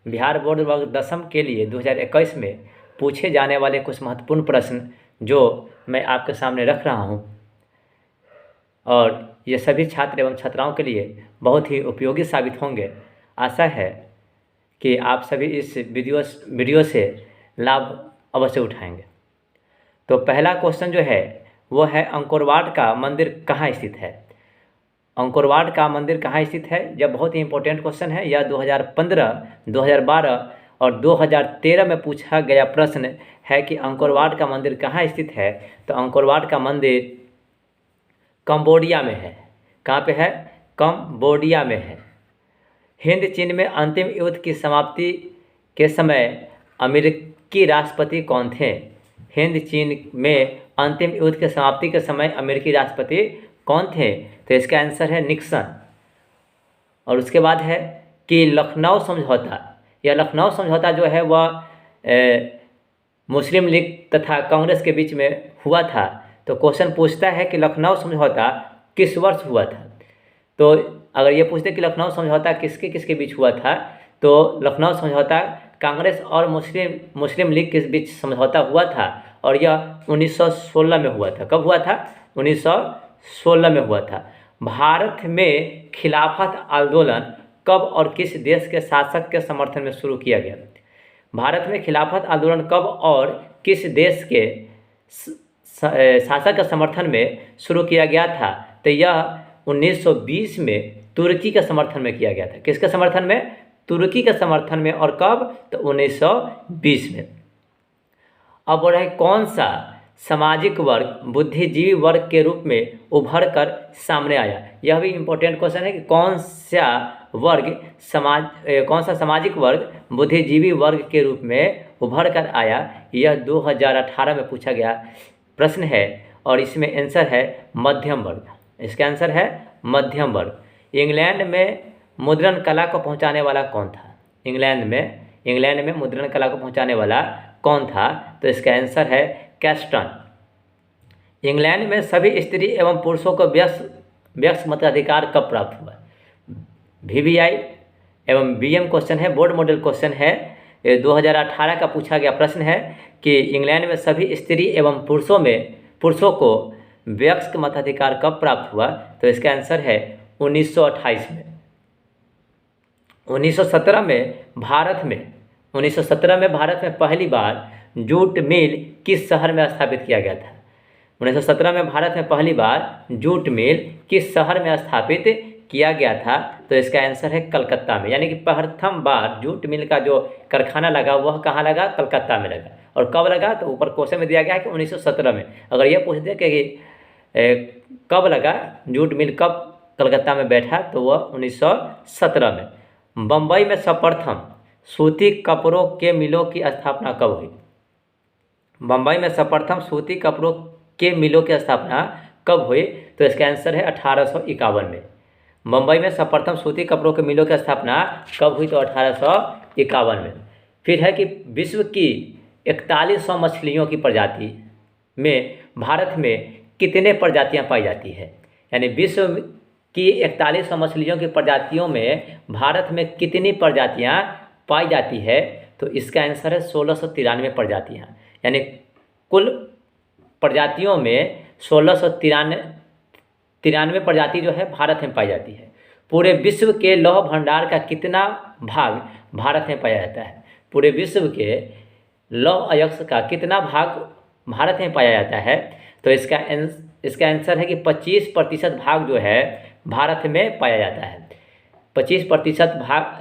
Bihar board वर्ग 10वीं के लिए 2021 में पूछे जाने वाले कुछ महत्वपूर्ण प्रश्न जो मैं आपके सामने रख रहा हूँ, और ये सभी छात्र एवं छात्राओं के लिए बहुत ही उपयोगी साबित होंगे। आशा है कि आप सभी इस वीडियो से लाभ अवश्य उठाएंगे। तो पहला क्वेश्चन जो है वो है, अंकोरवाट का मंदिर कहाँ स्थित है? अंकोरवाट का मंदिर कहाँ स्थित है? यह बहुत ही इंपॉर्टेंट क्वेश्चन है। यह 2015, 2012 और 2013 में पूछा गया प्रश्न है कि अंकोरवाट का मंदिर कहाँ स्थित है। तो अंकोरवाट का मंदिर कंबोडिया में है। कहाँ पे है? कंबोडिया में है। हिंद चीन में अंतिम युद्ध की समाप्ति के समय अमेरिकी राष्ट्रपति कौन थे? हिंद चीन में अंतिम युद्ध की समाप्ति के समय अमेरिकी राष्ट्रपति कौन थे? तो इसका आंसर है निक्सन। और उसके बाद है कि लखनऊ समझौता, यह लखनऊ समझौता जो है वह मुस्लिम लीग तथा कांग्रेस के बीच में हुआ था। तो क्वेश्चन पूछता है कि लखनऊ समझौता किस वर्ष हुआ था। तो अगर ये पूछते कि लखनऊ समझौता किसके किसके बीच हुआ था, तो लखनऊ समझौता कांग्रेस और मुस्लिम लीग के बीच समझौता हुआ था, और यह 1916 में हुआ था। कब हुआ था? 1916 में हुआ था। भारत में खिलाफत आंदोलन कब और किस देश के शासक के समर्थन में शुरू किया गया? भारत में खिलाफत आंदोलन कब और किस देश के शासक के समर्थन में शुरू किया गया था? तो यह 1920 में तुर्की के समर्थन में किया गया था। किसके समर्थन में? तुर्की के समर्थन में। और कब? तो 1920 में। अब बोल रहा है, कौन सा सामाजिक वर्ग बुद्धिजीवी वर्ग के रूप में उभर कर सामने आया? यह भी इम्पोर्टेंट क्वेश्चन है कि कौन सा सामाजिक वर्ग बुद्धिजीवी वर्ग के रूप में उभर कर आया? यह 2018 में पूछा गया प्रश्न है, और इसमें आंसर है मध्यम वर्ग। इसका आंसर है मध्यम वर्ग। इंग्लैंड में मुद्रण कला को पहुंचाने वाला कौन था? इंग्लैंड में मुद्रण कला को पहुंचाने वाला कौन था? तो इसका आंसर है कैस्टन। इंग्लैंड में सभी स्त्री एवं पुरुषों को व्यस्क मताधिकार कब प्राप्त हुआ? VVI एवं BM क्वेश्चन है, बोर्ड मॉडल क्वेश्चन है। 2018 का पूछा गया प्रश्न है कि इंग्लैंड में सभी स्त्री एवं पुरुषों को व्यस्क मताधिकार कब प्राप्त हुआ? तो इसका आंसर है 1928 में। 1917 में भारत में पहली बार जूट मिल किस शहर में स्थापित किया गया था? 1917 में भारत में पहली बार जूट मिल किस शहर में स्थापित किया गया था? तो इसका आंसर है कलकत्ता में। यानी कि प्रथम बार जूट मिल का जो कारखाना लगा वह कहाँ लगा? कलकत्ता में लगा। और कब लगा? तो ऊपर क्वेश्चन में दिया गया है कि 1917 में। अगर यह पूछ दे कि कब लगा जूट मिल, कब कलकत्ता में बैठा, तो वह 1917 में। बम्बई में सर्वप्रथम सूती कपड़ों के मिलों की स्थापना कब हुई? बम्बई में सर्वप्रथम सूती कपड़ों के मिलों की स्थापना कब हुई? तो इसका आंसर है 1851 में। बम्बई में सर्वप्रथम सूती कपड़ों के मिलों की स्थापना कब हुई? तो 1851 में। फिर है कि विश्व की 4100 मछलियों की प्रजाति में भारत में कितने प्रजातियां पाई जाती है? यानी विश्व की 4100 मछलियों की प्रजातियों में भारत में कितनी प्रजातियां पाई जाती है? तो इसका आंसर है 1693 प्रजातियां। यानी कुल प्रजातियों में 1693 प्रजाति जो है भारत में पाई जाती है। पूरे विश्व के लौह भंडार का कितना भाग भारत में पाया जाता है? पूरे विश्व के लौह अयस्क का कितना भाग भारत में पाया जाता है? तो इसका आंसर है कि 25% भाग जो है भारत में पाया जाता है। 25% भाग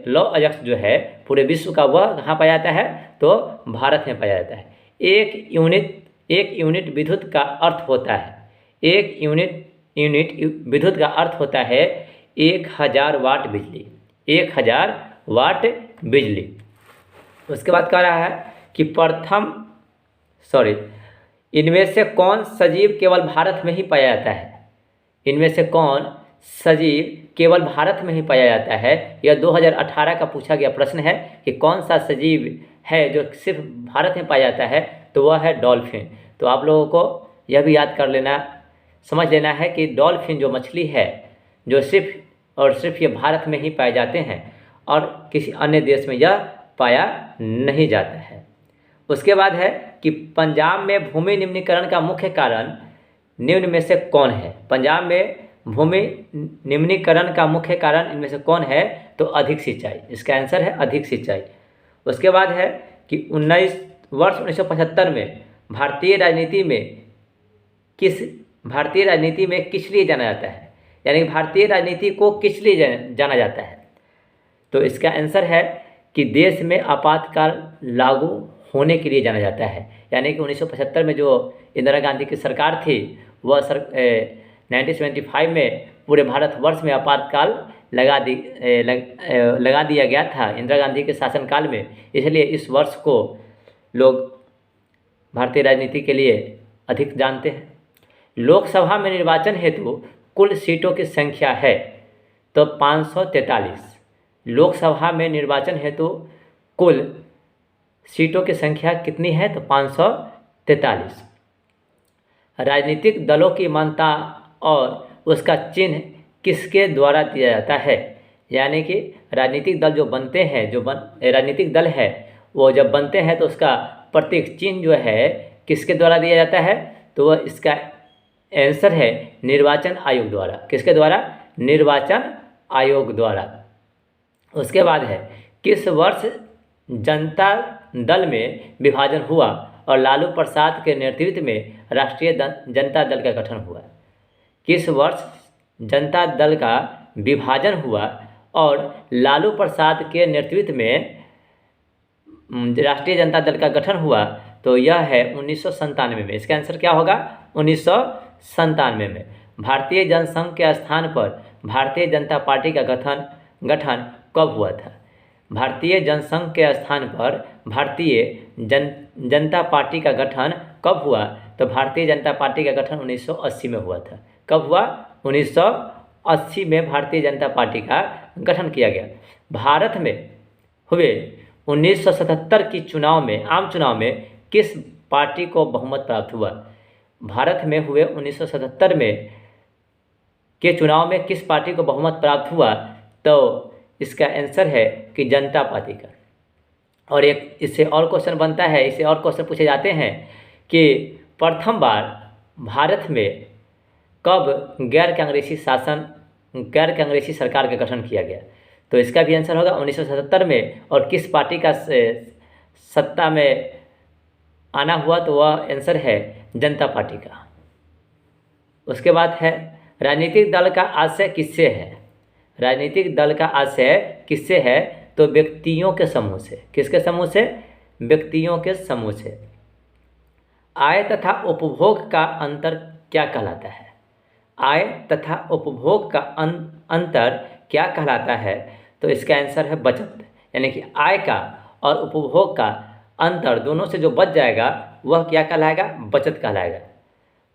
लौह अयस्क जो है पूरे विश्व का, वह कहाँ पाया जाता है? तो भारत में पाया जाता है। एक यूनिट विद्युत का अर्थ होता है, एक यूनिट विद्युत का अर्थ होता है 1000 वाट बिजली। 1000 वाट बिजली। उसके बाद कह रहा है कि इनमें से कौन सजीव केवल भारत में ही पाया जाता है? इनमें से कौन सजीव केवल भारत में ही पाया जाता है? यह 2018 का पूछा गया प्रश्न है कि कौन सा सजीव है जो सिर्फ भारत में पाया जाता है? तो वह है डॉल्फिन। तो आप लोगों को यह भी याद कर लेना, समझ लेना है कि डॉल्फिन जो मछली है, जो सिर्फ और सिर्फ ये भारत में ही पाए जाते हैं, और किसी अन्य देश में यह पाया नहीं जाता है। उसके बाद है कि पंजाब में भूमि निम्नीकरण का मुख्य कारण निम्न में से कौन है। पंजाब में भूमि निम्नीकरण का मुख्य कारण इनमें से कौन है, तो अधिक सिंचाई। इसका आंसर है अधिक सिंचाई। उसके बाद है कि वर्ष 1975 में भारतीय राजनीति में किस लिए जाना जाता है, यानी भारतीय राजनीति को किस लिए जाना जाता है, तो इसका आंसर है कि देश में आपातकाल लागू होने के लिए जाना जाता है। यानी कि 1975 में जो इंदिरा गांधी की सरकार थी वह 1975 में पूरे भारतवर्ष में आपातकाल लगा दिया गया था इंदिरा गांधी के शासनकाल में। इसलिए इस वर्ष को लोग भारतीय राजनीति के लिए अधिक जानते हैं। लोकसभा में निर्वाचन हेतु कुल सीटों की संख्या है, तो 543। लोकसभा में निर्वाचन हेतु कुल सीटों की संख्या कितनी है, तो 543। राजनीतिक दलों की मान्यता और उसका चिन्ह किसके द्वारा दिया जाता है, यानी कि राजनीतिक दल जो बनते हैं, राजनीतिक दल है वो जब बनते हैं तो उसका प्रतीक चिन्ह जो है किसके द्वारा दिया जाता है, तो वह इसका आंसर है निर्वाचन आयोग द्वारा। किसके द्वारा, निर्वाचन आयोग द्वारा। उसके बाद है किस वर्ष जनता दल में विभाजन हुआ और लालू प्रसाद के नेतृत्व में राष्ट्रीय जनता दल का गठन हुआ। किस वर्ष जनता दल का विभाजन हुआ और लालू प्रसाद के नेतृत्व में राष्ट्रीय जनता दल का गठन हुआ, तो यह है 1997 में। इसका आंसर क्या होगा, 1997 में। भारतीय जनसंघ के स्थान पर भारतीय जनता पार्टी का गठन कब हुआ था। भारतीय जनसंघ के स्थान पर भारतीय जनता पार्टी का गठन कब हुआ, तो भारतीय जनता पार्टी का गठन 1980 में हुआ था। कब हुआ, 1980 में भारतीय जनता पार्टी का गठन किया गया। भारत में हुए 1977 की आम चुनाव में किस पार्टी को बहुमत प्राप्त हुआ। भारत में हुए 1977 में के चुनाव में किस पार्टी को बहुमत प्राप्त हुआ, तो इसका आंसर है कि जनता पार्टी का। और एक इससे और क्वेश्चन बनता है, इससे और क्वेश्चन पूछे जाते हैं कि प्रथम बार भारत में कब गैर कांग्रेसी सरकार का गठन किया गया, तो इसका भी आंसर होगा 1977 में। और किस पार्टी का सत्ता में आना हुआ, तो वह आंसर है जनता पार्टी का। उसके बाद है राजनीतिक दल का आशय किससे है। राजनीतिक दल का आशय किससे है, तो व्यक्तियों के समूह से। किसके समूह से, व्यक्तियों के समूह से। आय तथा उपभोग का अंतर क्या कहलाता है। आय तथा उपभोग का अंतर क्या कहलाता है, तो इसका आंसर है बचत। यानी कि आय का और उपभोग का अंतर दोनों से जो बच जाएगा वह क्या कहलाएगा, बचत कहलाएगा।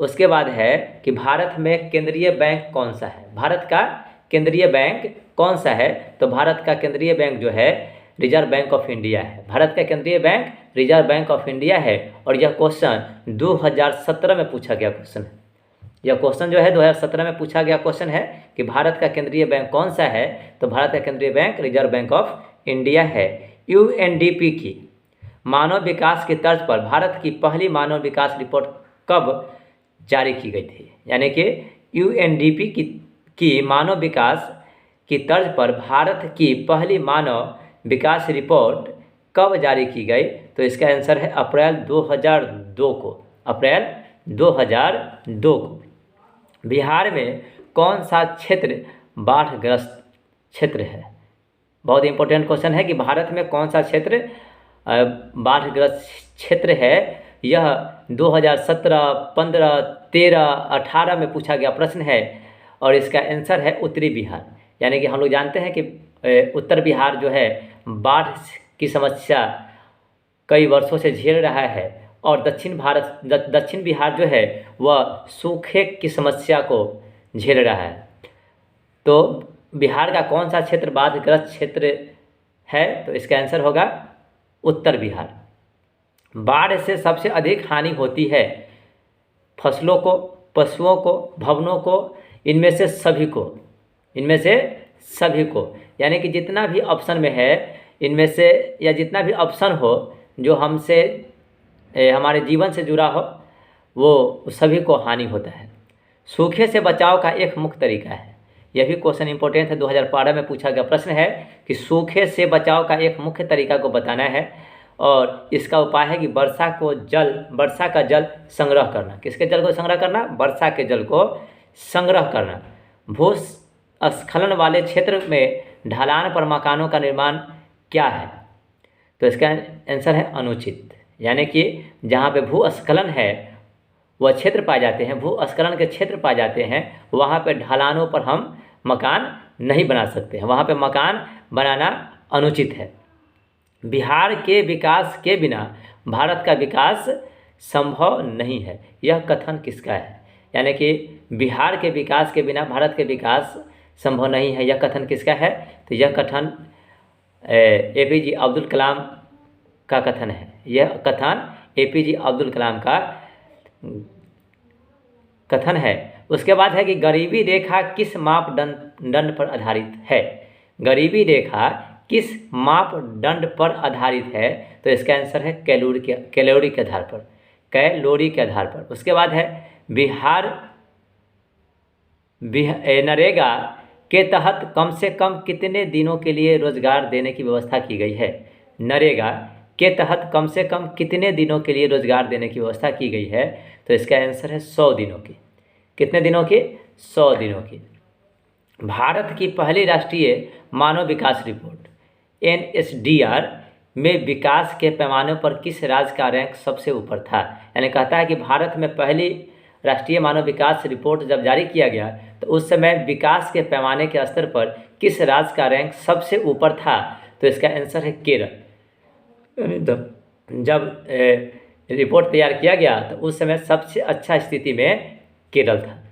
उसके बाद है कि भारत में केंद्रीय बैंक कौन सा है। भारत का केंद्रीय बैंक कौन सा है, तो भारत का केंद्रीय बैंक जो है रिजर्व बैंक ऑफ इंडिया है। भारत का केंद्रीय bank reserve bank of India है। और यह क्वेश्चन 2017 में पूछा गया क्वेश्चन है। यह क्वेश्चन जो है 2017 में पूछा गया क्वेश्चन है कि भारत का केंद्रीय बैंक कौन सा है, तो भारत का केंद्रीय bank reserve bank of India है। यूएनडीपी की मानव विकास की तर्ज पर भारत की पहली मानव विकास रिपोर्ट कब जारी की गई थी। यानी कि यूएनडीपी की मानव विकास की तर्ज पर भारत की पहली मानव विकास रिपोर्ट कब जारी की गई, तो इसका आंसर है अप्रैल 2002 को। अप्रैल 2002 को। बिहार में कौन सा क्षेत्र बाढ़ग्रस्त क्षेत्र है। बहुत इंपॉर्टेंट क्वेश्चन है कि भारत में कौन सा क्षेत्र बाढ़ग्रस्त क्षेत्र है। यह 2017, 15, 13, 18 में पूछा गया प्रश्न है और इसका आंसर है उत्तरी बिहार। यानी कि हम लोग जानते हैं कि उत्तर बिहार जो है बाढ़ की समस्या कई वर्षों से झेल रहा है और दक्षिण बिहार जो है वह सूखे की समस्या को झेल रहा है। तो बिहार का कौन सा क्षेत्र बाढ़ग्रस्त क्षेत्र है, तो इसका आंसर होगा उत्तर बिहार। बाढ़ से सबसे अधिक हानि होती है फसलों को, पशुओं को, भवनों को, इनमें से सभी को, यानी कि जितना भी ऑप्शन में है इनमें से, या जितना भी ऑप्शन हो जो हमसे हमारे जीवन से जुड़ा हो, वो सभी को हानि होता है। सूखे से बचाव का एक मुख्य तरीका है। यह भी क्वेश्चन इंपॉर्टेंट है, 2012 में पूछा गया प्रश्न है कि सूखे से बचाव का एक मुख्य तरीका को बताना है, और इसका उपाय है कि वर्षा का जल संग्रह करना। किसके जल को संग्रह करना? वर्षा के जल को संग्रह करना। भूस्खलन वाले क्षेत्र में ढलान पर मकानों का निर्माण क्या है? तो इसका आंसर है अनुचित। यानी कि जहाँ पे भूस्खलन है वह क्षेत्र पाए जाते हैं, भूस्खलन के क्षेत्र पाए जाते हैं, वहाँ पे ढलानों पर हम मकान नहीं बना सकते हैं, वहाँ पे मकान बनाना अनुचित है। बिहार के विकास के बिना भारत का विकास संभव नहीं है। यह कथन किसका है? यानी कि बिहार के विकास के बिना भारत के विकास संभव नहीं है, यह कथन किसका है? तो यह कथन APJ अब्दुल कलाम का कथन है। यह कथन APJ अब्दुल कलाम का कथन है। उसके बाद है कि गरीबी रेखा किस मापदंड पर आधारित है? गरीबी रेखा किस मापदंड पर आधारित है? तो इसका आंसर है कैलोरी के आधार पर, कैलोरी के आधार पर। उसके बाद है नरेगा के तहत कम से कम कितने दिनों के लिए रोजगार देने की व्यवस्था की गई है? नरेगा के तहत कम से कम कितने दिनों के लिए रोजगार देने की व्यवस्था की गई है? तो इसका आंसर है 100 दिनों की। कितने दिनों की? 100 दिनों की। भारत की पहली राष्ट्रीय मानव विकास रिपोर्ट NSDR में विकास के पैमाने पर किस राज्य का रैंक सबसे ऊपर था? यानी कहता है कि भारत में पहली राष्ट्रीय मानव विकास रिपोर्ट जब जारी किया गया तो उस समय विकास के पैमाने के स्तर पर किस राज्य का रैंक सबसे ऊपर था? तो इसका आंसर है केरल। जब रिपोर्ट तैयार किया गया तो उस समय सबसे अच्छा स्थिति में केरल था।